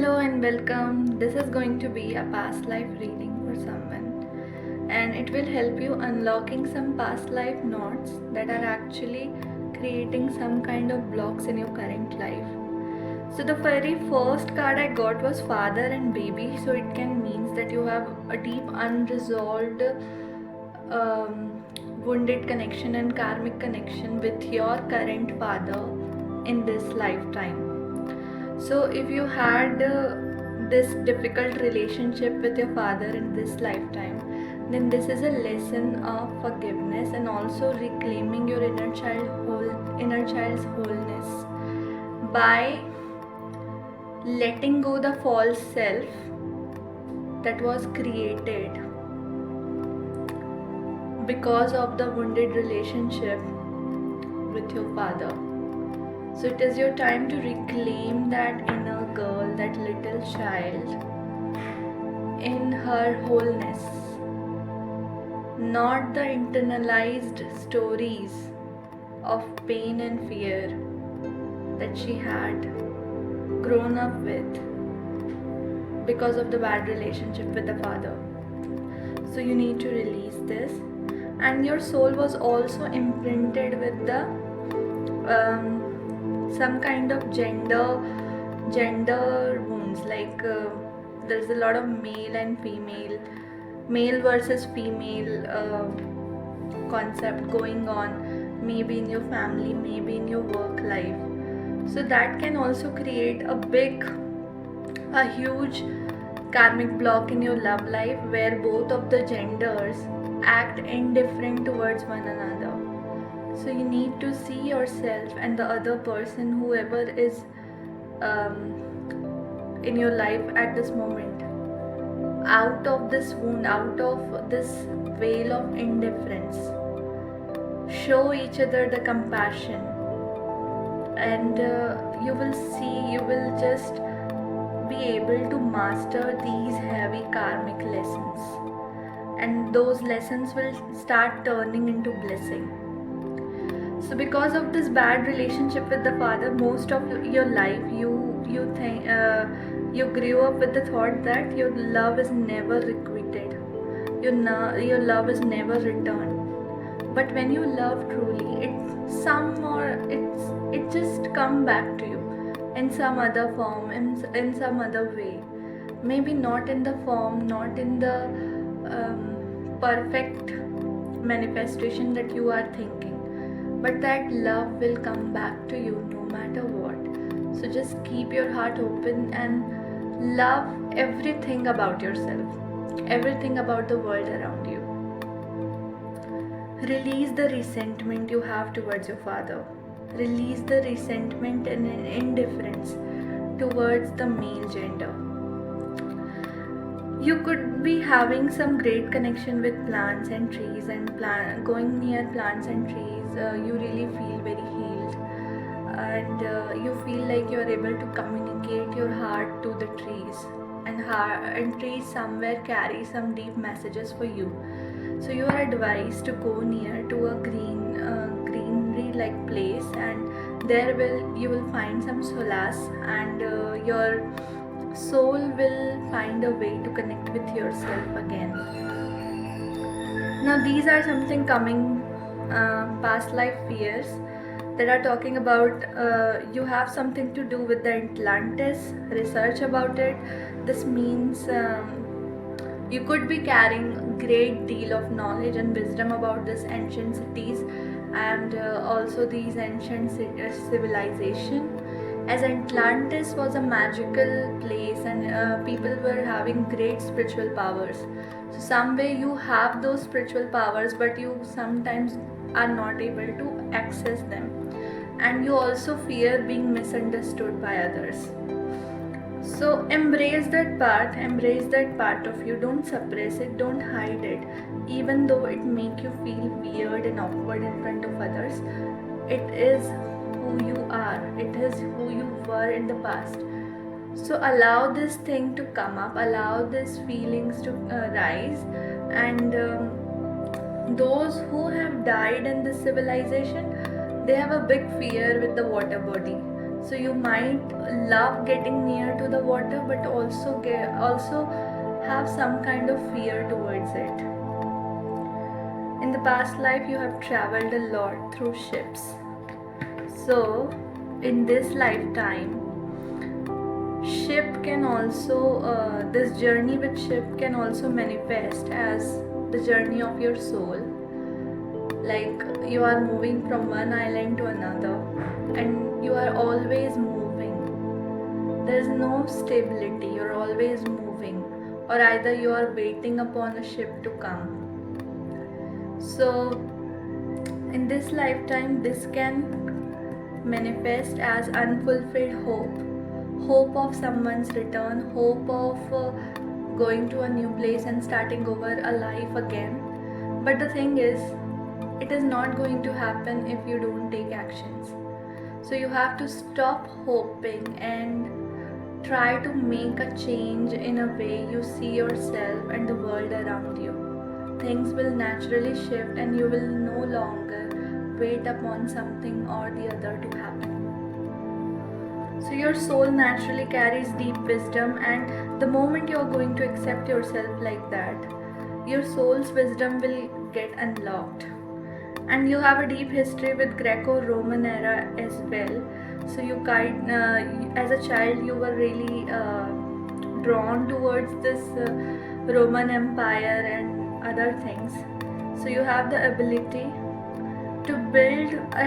Hello and welcome. This is going to be a past life reading for someone, and it will help you unlocking some past life knots that are actually creating some kind of blocks in your current life. So the very first card I got was father and baby, so it can means that you have a deep unresolved wounded connection and karmic connection with your current father in this lifetime. So if you had this difficult relationship with your father in this lifetime, then this is a lesson of forgiveness and also reclaiming your inner child's wholeness by letting go the false self that was created because of the wounded relationship with your father. So it is your time to reclaim that inner girl, that little child, in her wholeness. Not the internalized stories of pain and fear that she had grown up with because of the bad relationship with the father. So you need to release this. And your soul was also imprinted with the some kind of gender wounds, like there's a lot of male versus female concept going on, maybe in your family, maybe in your work life. So that can also create a huge karmic block in your love life, where both of the genders act indifferent towards one another. So you need to see yourself and the other person, whoever is in your life at this moment, out of this wound, out of this veil of indifference. Show each other the compassion, and you will just be able to master these heavy karmic lessons, and those lessons will start turning into blessing. So because of this bad relationship with the father, most of your life you think you grew up with the thought that your love is never requited, your love is never returned. But when you love truly, it just come back to you in some other form, in some other way. Maybe not in the form, not in the perfect manifestation that you are thinking, but that love will come back to you no matter what. So just keep your heart open and love everything about yourself, everything about the world around you. Release the resentment you have towards your father. Release the resentment and indifference towards the male gender. You could be having some great connection with plants and trees, and going near plants and trees, you really feel very healed, and you feel like you are able to communicate your heart to the trees, and trees somewhere carry some deep messages for you. So you are advised to go near to a greenery like place, and you will find some solace, and your soul will find a way to connect with yourself again. Now these are something coming past life fears that are talking about you have something to do with the Atlantis. Research about it. This means you could be carrying a great deal of knowledge and wisdom about these ancient cities, and also these ancient civilization, as Atlantis was a magical place, and people were having great spiritual powers. So some way you have those spiritual powers, but you sometimes are not able to access them, and you also fear being misunderstood by others. So embrace that part of you. Don't suppress it, don't hide it, even though it make you feel weird and awkward in front of others. It is who you are, it is who you were in the past. So allow this thing to come up, allow these feelings to rise, and those who have died in this civilization, they have a big fear with the water body. So you might love getting near to the water, but also have some kind of fear towards it. In the past life, you have traveled a lot through ships. So in this lifetime, this journey with ship can also manifest as the journey of your soul. Like you are moving from one island to another, and you are always moving. There's no stability, you're always moving, or either you are waiting upon a ship to come. So in this lifetime, this can manifest as unfulfilled hope of someone's return, hope of going to a new place and starting over a life again. But the thing is, it is not going to happen if you don't take actions. So you have to stop hoping and try to make a change in a way you see yourself and the world around you. Things will naturally shift and you will no longer wait upon something or the other to happen. So your soul naturally carries deep wisdom, and the moment you are going to accept yourself like that, your soul's wisdom will get unlocked. And you have a deep history with Greco-Roman era as well. So as a child, you were really drawn towards this Roman Empire and other things. So you have the ability to build a